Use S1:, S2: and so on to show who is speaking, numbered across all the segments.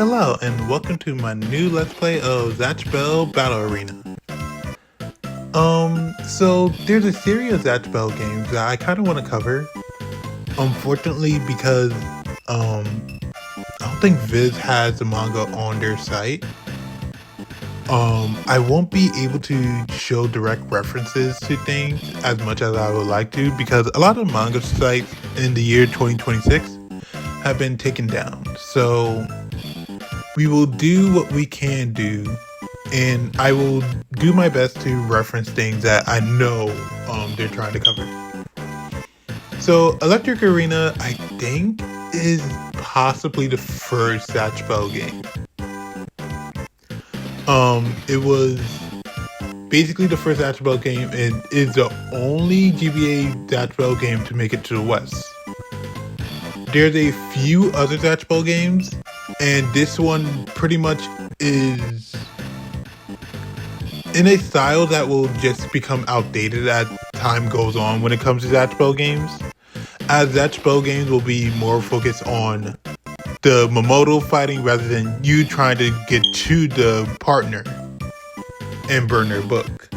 S1: Hello and welcome to my new Let's Play of Zatch Bell Battle Arena. So there's a series of Zatch Bell games that I kind of want to cover. Unfortunately, because I don't think Viz has the manga on their site. I won't be able to show direct references to things as much as I would like to, because a lot of manga sites in the year 2026 have been taken down. So we will do what we can do, and I will do my best to reference things that I know they're trying to cover. So Electric Arena, I think, is possibly the first Zatch Bell game. It was basically the first Zatch Bell game and is the only GBA Zatch Bell game to make it to the West. There's a few other Zatch Bell games, and this one pretty much is in a style that will just become outdated as time goes on when it comes to Zatch Bell games. As Zatch Bell games will be more focused on the Momoto fighting rather than you trying to get to the partner and burn their book.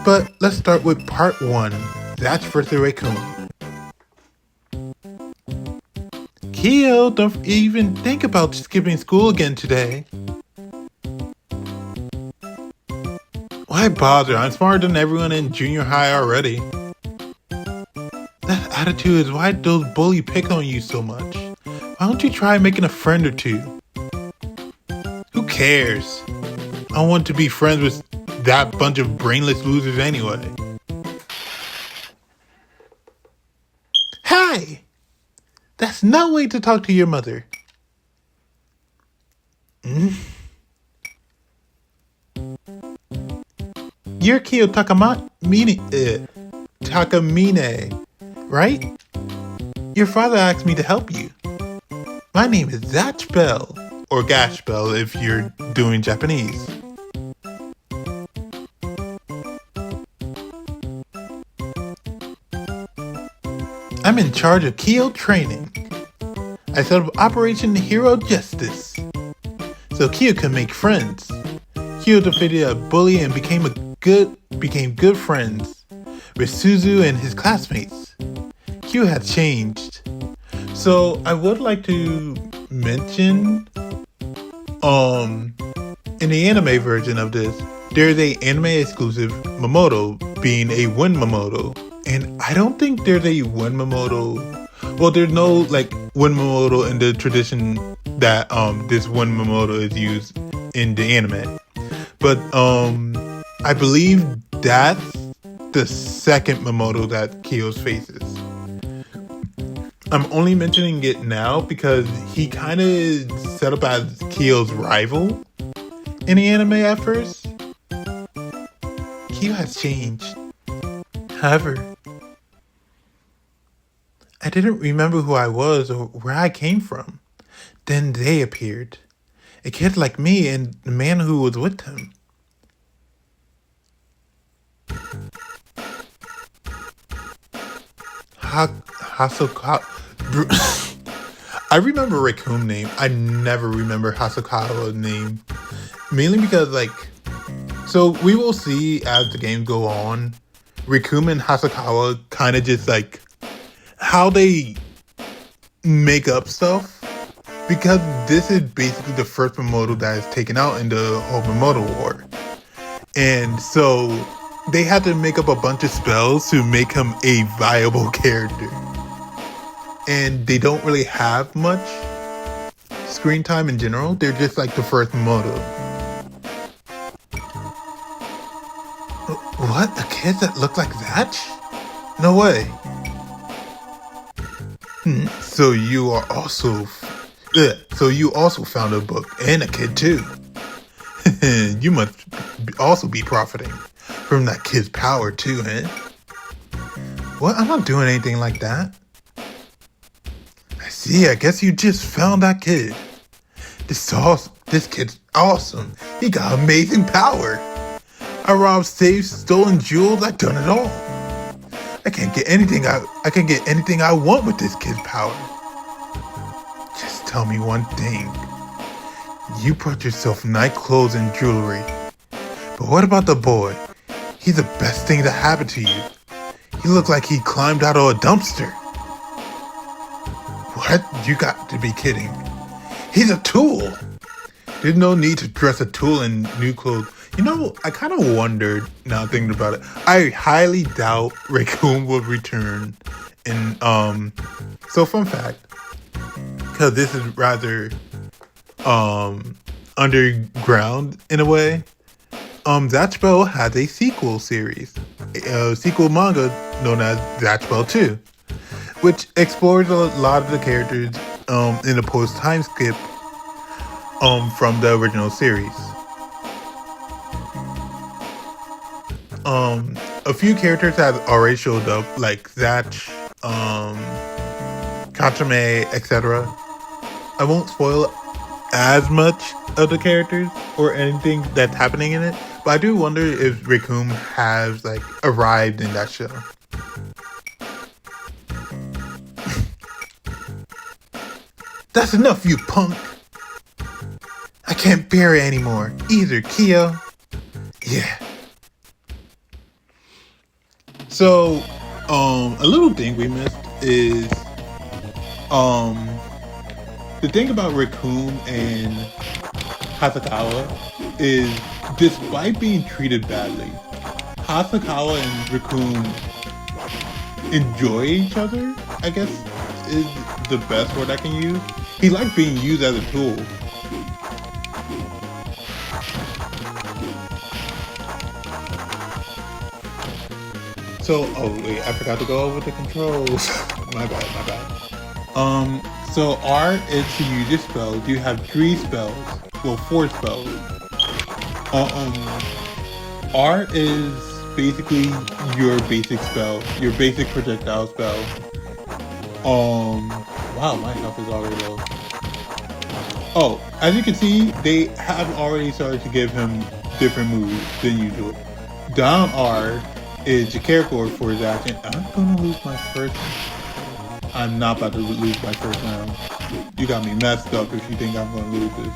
S1: But let's start with part 1, Zatch vs. Raccoon. Kyo, don't even think about skipping school again today. Why bother? I'm smarter than everyone in junior high already. That attitude is why those bullies pick on you so much. Why don't you try making a friend or two? Who cares? I want to be friends with that bunch of brainless losers anyway. Hey! That's no way to talk to your mother. You're Kyo Takamine, right? Your father asked me to help you. My name is Zatch Bell, or Gash Bell if you're doing Japanese. I'm in charge of Kyo training. I set up Operation Hero Justice, so Kyo can make friends. Kyo defeated a bully and became good friends with Suzu and his classmates. Kyo had changed. So I would like to mention, in the anime version of this, there's a anime exclusive Momoto being a Win Momoto. And I don't think there's a Win Momoto. Well, there's no like Win Momoto in the tradition that this Win Momoto is used in the anime. But I believe that's the second Momoto that Kyo's faces. I'm only mentioning it now because he kind of set up as Kyo's rival in the anime at first. Kyo has changed. However, I didn't remember who I was or where I came from. Then they appeared. A kid like me and the man who was with him. I remember Raccoon's name. I never remember Hasakawa's name. Mainly because, so we will see as the games go on, Raccoon and Hasakawa kind of just how they make up stuff. Because this is basically the first Momoto that is taken out in the whole Momoto War. And so they had to make up a bunch of spells to make him a viable character. And they don't really have much screen time in general. They're just like the first Momoto. What? A kid that looked like Zatch? No way. So you also found a book and a kid too. You must also be profiting from that kid's power too, eh? What? I'm not doing anything like that. I see, I guess you just found that kid. This kid's awesome. He got amazing power. I robbed safes, stolen jewels, I've done it all. I can get anything I want with this kid's power. Just tell me one thing. You brought yourself nice clothes and jewelry. But what about the boy? He's the best thing that happened to you. He looked like he climbed out of a dumpster. What? You got to be kidding. He's a tool. There's no need to dress a tool in new clothes. You know, I kind of wondered, now thinking about it, I highly doubt Raccoon will return. And, so fun fact, because this is rather, underground in a way, Zatch Bell has a sequel series, a sequel manga known as Zatch Bell 2, which explores a lot of the characters, in a post-time skip, from the original series. A few characters have already showed up, like Zatch, Katame, etc. I won't spoil as much of the characters or anything that's happening in it, but I do wonder if Raccoon has, like, arrived in that show. That's enough, you punk! I can't bear it anymore, either, Kyo. Yeah. So, a little thing we missed is, the thing about Raccoon and Hasakawa is, despite being treated badly, Hasakawa and Raccoon enjoy each other, I guess, is the best word I can use. He likes being used as a tool. So, oh wait, I forgot to go over the controls. my bad. So R is to use your spells. You have 3 spells. Well, 4 spells. R is basically your basic spell, your basic projectile spell. Wow, my health is already low. Oh, as you can see, they have already started to give him different moves than usual. Down R is your character for that, and I'm gonna lose my first. I'm not about to lose my first round. You got me messed up if you think I'm gonna lose this.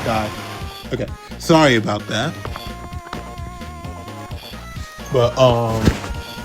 S1: Die. Okay, sorry about that. But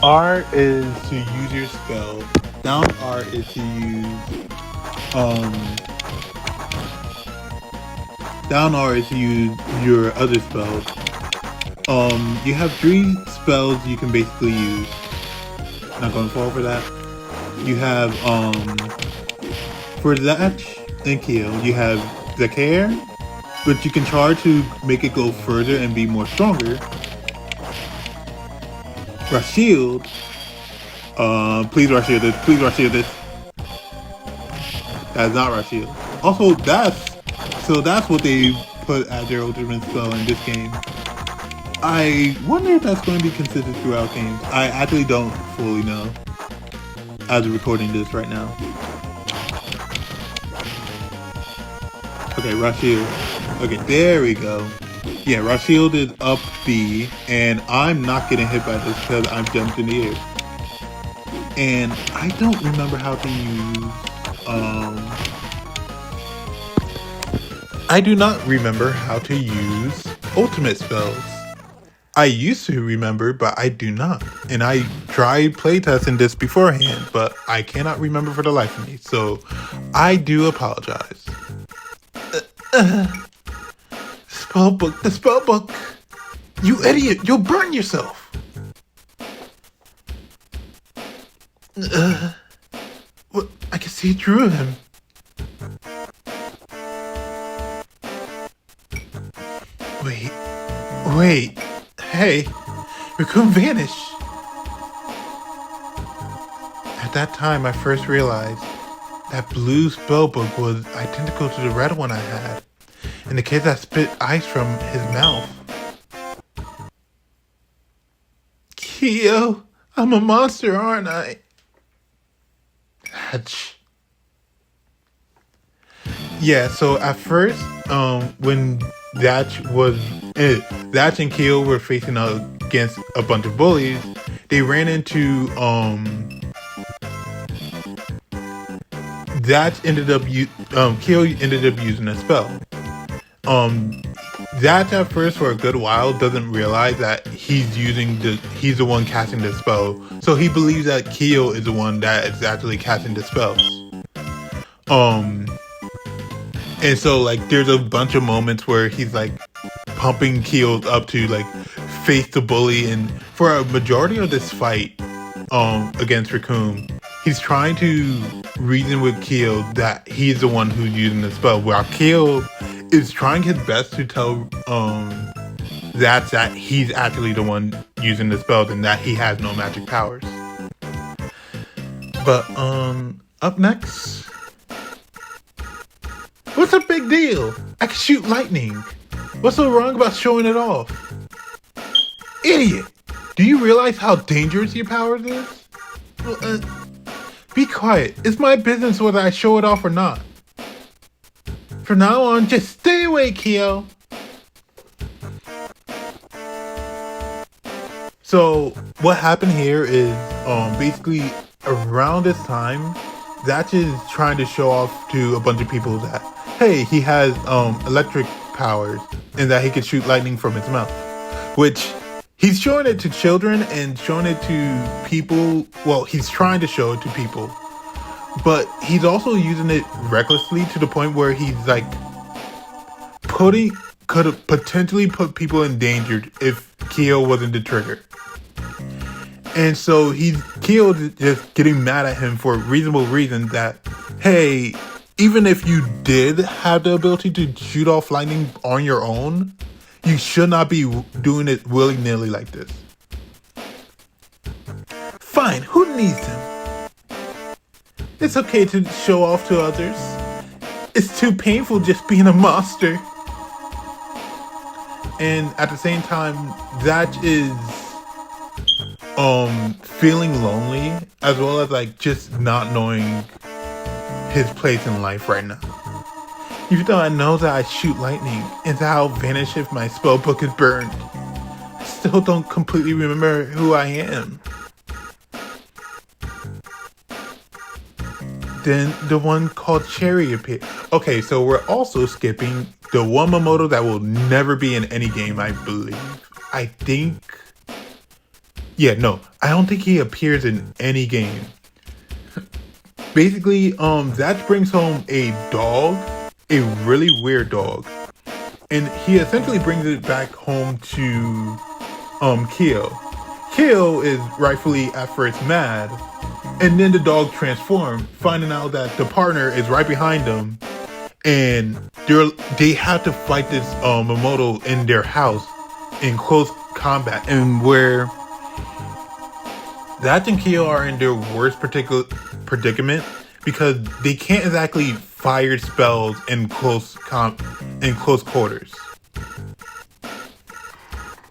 S1: R is to use your spell. Down R is to use down R is to use your other spells. You have 3 spells you can basically use. Not going to fall for that. You have for Zatch and Kill, you have Zakir, but you can charge to make it go further and be more stronger. Rashield, please Rashield this, please Rashield this. That's not Rashield. Also, that's what they put as their ultimate spell in this game. I wonder if that's going to be consistent throughout games. I actually don't fully know as of recording this right now. Okay, Rashield. Okay, there we go. Yeah, Rashield is up B, and I'm not getting hit by this because I'm jumped in the air. And I don't remember how to use, I do not remember how to use ultimate spells. I used to remember, but I do not. And I tried playtesting this beforehand, but I cannot remember for the life of me. So I do apologize. Spellbook, the spellbook. You idiot, you'll burn yourself. What? I can see through him. Wait. Hey, Raccoon vanished. At that time, I first realized that blue spellbook was identical to the red one I had, and the kid that spit ice from his mouth. Kyo, I'm a monster, aren't I? Hatch. Yeah, so at first, when Zatch and Kyo were facing against a bunch of bullies, they ran into Kyo ended up using a spell. Zatch at first for a good while doesn't realize that he's the one casting the spell. So he believes that Kyo is the one that is actually casting the spells. And so like there's a bunch of moments where he's like pumping Kyo up to like face the bully, and for a majority of this fight against Raccoon, he's trying to reason with Kyo that he's the one who's using the spell, while Kyo is trying his best to tell Zatch that he's actually the one using the spells and that he has no magic powers. But up next, what's a big deal? I can shoot lightning. What's so wrong about showing it off? Idiot! Do you realize how dangerous your powers is? Well, be quiet. It's my business whether I show it off or not. From now on, just stay away, Kyo. So what happened here is basically around this time, Zatch is trying to show off to a bunch of people that, hey, he has electric powers and that he can shoot lightning from his mouth, which he's showing it to children and showing it to people. Well, he's trying to show it to people, but he's also using it recklessly to the point where he's like could have potentially put people in danger if Kyo wasn't the trigger. And so Kyo just getting mad at him for a reasonable reason that, hey, even if you did have the ability to shoot off lightning on your own, you should not be doing it willy-nilly like this. Fine, who needs him? It's okay to show off to others. It's too painful just being a monster. And at the same time, Zatch is feeling lonely, as well as like just not knowing his place in life right now. Even though I know that I shoot lightning and that I'll vanish if my spell book is burned, I still don't completely remember who I am. Then the one called Cherry appeared. Okay, so we're also skipping the one Momoto that will never be in any game, I believe. I don't think he appears in any game. Basically, Zatch brings home a dog, a really weird dog, and he essentially brings it back home to Kyo. Kyo is rightfully at first mad, and then the dog transforms, finding out that the partner is right behind them, and they have to fight this Momoto in their house in close combat, and where Zatch and Kyo are in their worst predicament because they can't exactly fire spells in close quarters.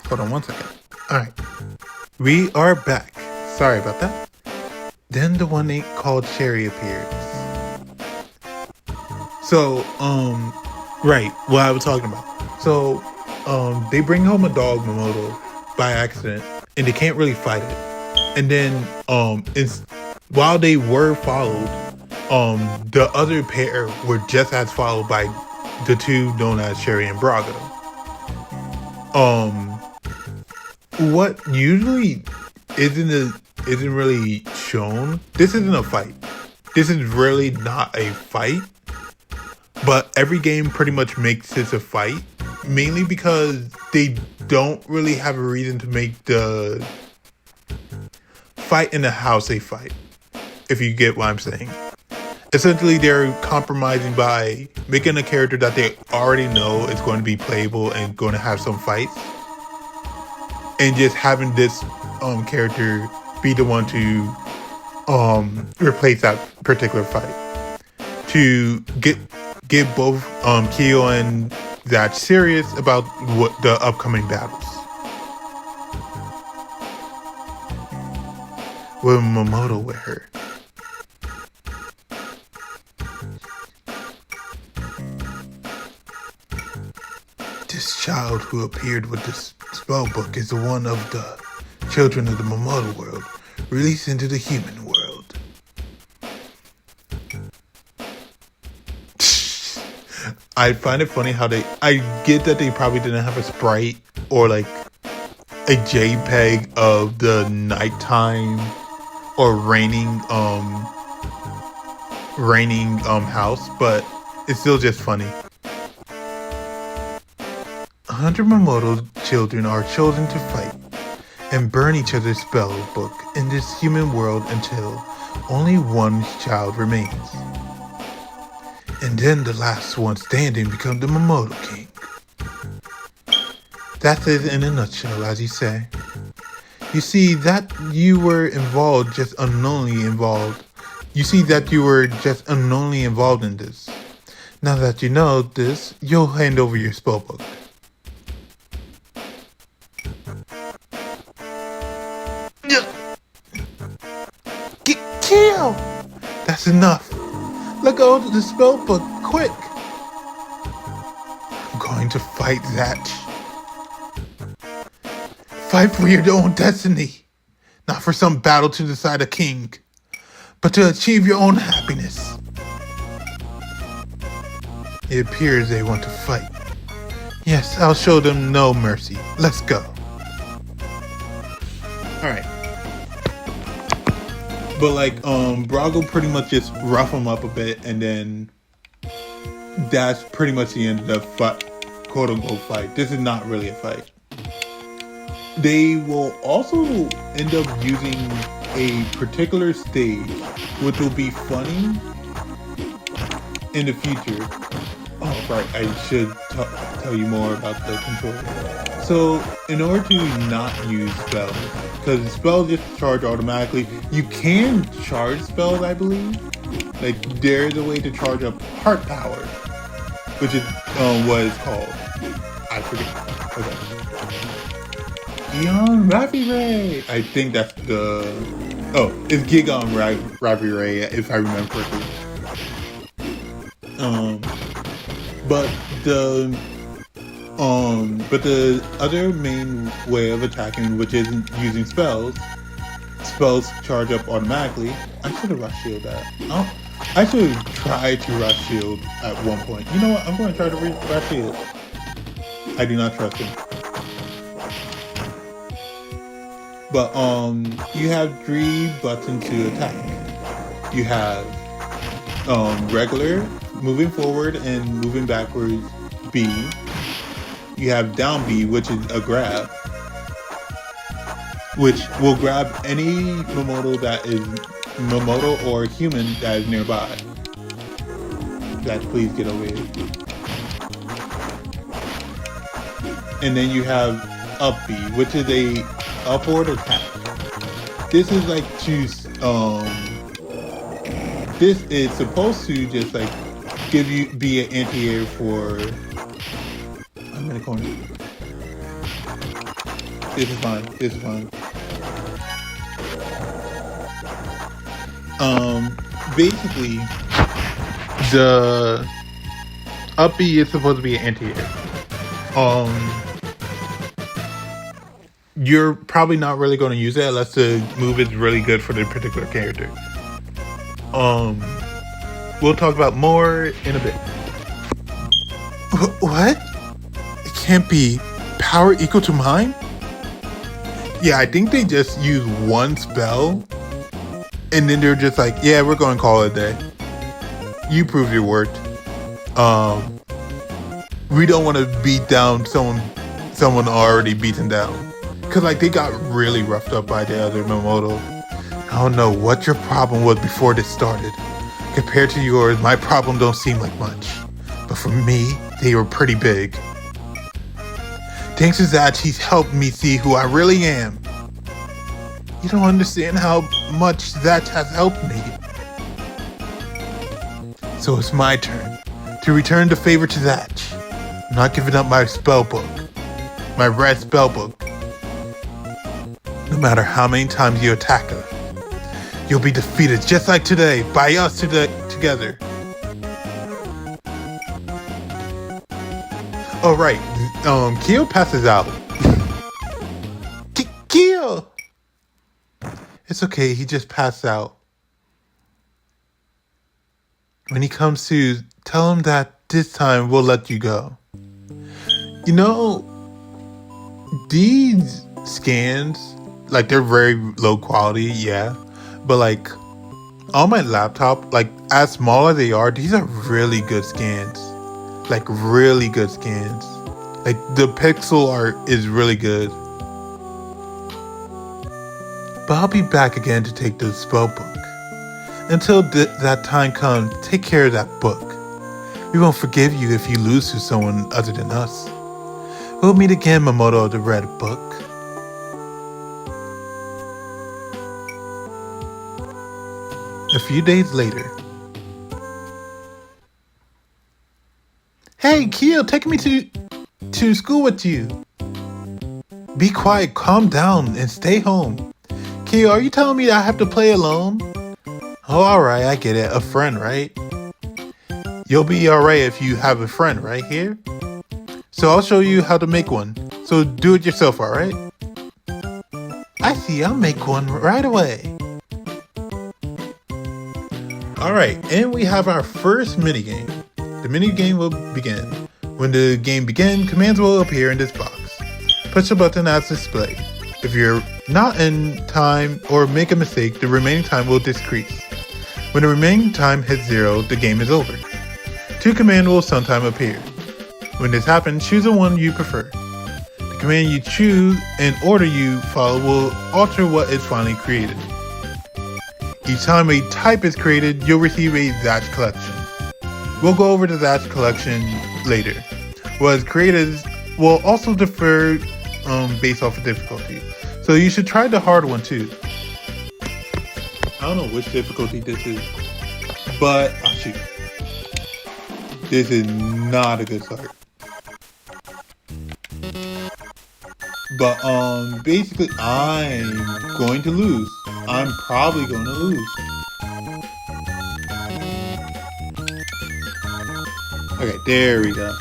S1: Hold on one second. All right, we are back. Sorry about that. Then the one called Cherry appears. So, right, what I was talking about. So, they bring home a dog, Momoto, by accident, and they can't really fight it. And then, while they were followed, the other pair were just as followed by the two known as Cherry and Braga. What usually isn't really shown. This isn't a fight. This is really not a fight. But every game pretty much makes this a fight, mainly because they don't really have a reason to make the fight in the house a fight, if you get what I'm saying. Essentially, they're compromising by making a character that they already know is going to be playable and going to have some fights, and just having this character be the one to replace that particular fight to get both Kyo and Zatch serious about what the upcoming battles. With Momoto with her. This child who appeared with this spell book is the one of the children of the Momoto world, released into the human world. I find it funny how I get that they probably didn't have a sprite or like a JPEG of the nighttime or raining house, but it's still just funny. 100 Momoto children are chosen to fight and burn each other's spell book in this human world until only one child remains. And then the last one standing becomes the Momoto King. That is in a nutshell, as you say. You see that you were just unknowingly involved in this. Now that you know this, you'll hand over your spellbook. Kill! That's enough. Let go of the spellbook, quick! I'm going to fight Zatch. Fight for your own destiny. Not for some battle to decide a king, but to achieve your own happiness. It appears they want to fight. Yes, I'll show them no mercy. Let's go. Alright. But like, Brago pretty much just rough him up a bit, and then that's pretty much the end of the fight, quote unquote fight. This is not really a fight. They will also end up using a particular stage, which will be funny in the future. Oh, right, I should tell you more about the controller. So, in order to not use spells, because spells just charge automatically, you can charge spells, I believe. Like, there's a way to charge up heart power, which is what it's called. I forget. Okay. Gion Ravi-Ray! I think that's the... Oh, it's Gigon Ravi-Ray, if I remember correctly. But the other main way of attacking, which isn't using spells charge up automatically. I should have rush shield that. Oh, I should have tried to rush shield at one point. You know what? I'm going to try to rush shield. I do not trust him. But you have 3 buttons to attack. You have regular, moving forward and moving backwards, B. You have down B, which is a grab, which will grab any Momoto or human that is nearby. That please get over here. And then you have up B, which is a upward attack. This is like this is supposed to just like be an anti-air for... I'm in a corner. This is fine. Basically, the up B is supposed to be an anti-air. You're probably not really going to use it unless the move is really good for the particular character. We'll talk about more in a bit. What? It can't be power equal to mine? Yeah, I think they just use one spell, and then they're just like, yeah, we're going to call it a day. You proved your worth. We don't want to beat down someone already beaten down. Because, like, they got really roughed up by the other Momoto. I don't know what your problem was before this started. Compared to yours, my problem don't seem like much. But for me, they were pretty big. Thanks to Zatch, he's helped me see who I really am. You don't understand how much Zatch has helped me. So it's my turn to return the favor to Zatch. I'm not giving up my spellbook. My red spellbook. No matter how many times you attack her, you'll be defeated just like today by us together. Oh right, Kyo passes out. Kyo! It's okay, he just passed out. When he comes to, tell him that this time we'll let you go. You know, these scans, like, they're very low quality, yeah. But, like, on my laptop, like, as small as they are, these are really good scans. Like, really good scans. Like, the pixel art is really good. But I'll be back again to take the spell book. Until that time comes, take care of that book. We won't forgive you if you lose to someone other than us. We'll meet again, Mamoto of the Red Book. A few days later. Hey, Kyo, take me to school with you. Be quiet, calm down, and stay home. Kyo, are you telling me that I have to play alone? Oh, alright, I get it. A friend, right? You'll be alright if you have a friend, right here? So I'll show you how to make one. So do it yourself, alright? I see, I'll make one right away. Alright, and we have our first minigame. The minigame will begin. When the game begins, commands will appear in this box. Push the button as displayed. If you're not in time or make a mistake, the remaining time will decrease. When the remaining time hits 0, the game is over. 2 commands will sometime appear. When this happens, choose the one you prefer. The command you choose and order you follow will alter what is finally created. Each time a type is created, you'll receive a Zatch collection. We'll go over the Zatch collection later. What is created will also differ based off of difficulty. So you should try the hard one too. I don't know which difficulty this is, but oh shoot. This is not a good start. But basically I'm going to lose. I'm probably going to lose. Okay, there we go.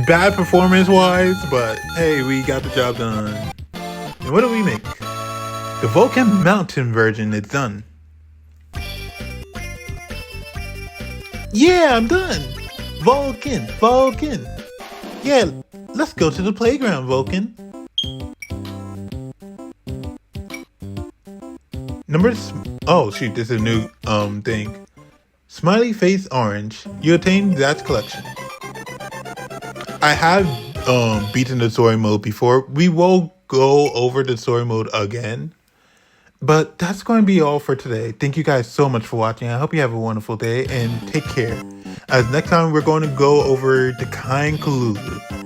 S1: Bad performance wise, but hey, we got the job done. And what do we make? The Vulcan Mountain version is done. Yeah, I'm done. Vulcan. Yeah, let's go to the playground, Vulcan. Oh shoot, this is a new thing. Smiley face orange. You attain Zatch collection. I have beaten the story mode before. We will go over the story mode again. But that's going to be all for today. Thank you guys so much for watching. I hope you have a wonderful day and take care. As next time we're going to go over the Kind Kalulu.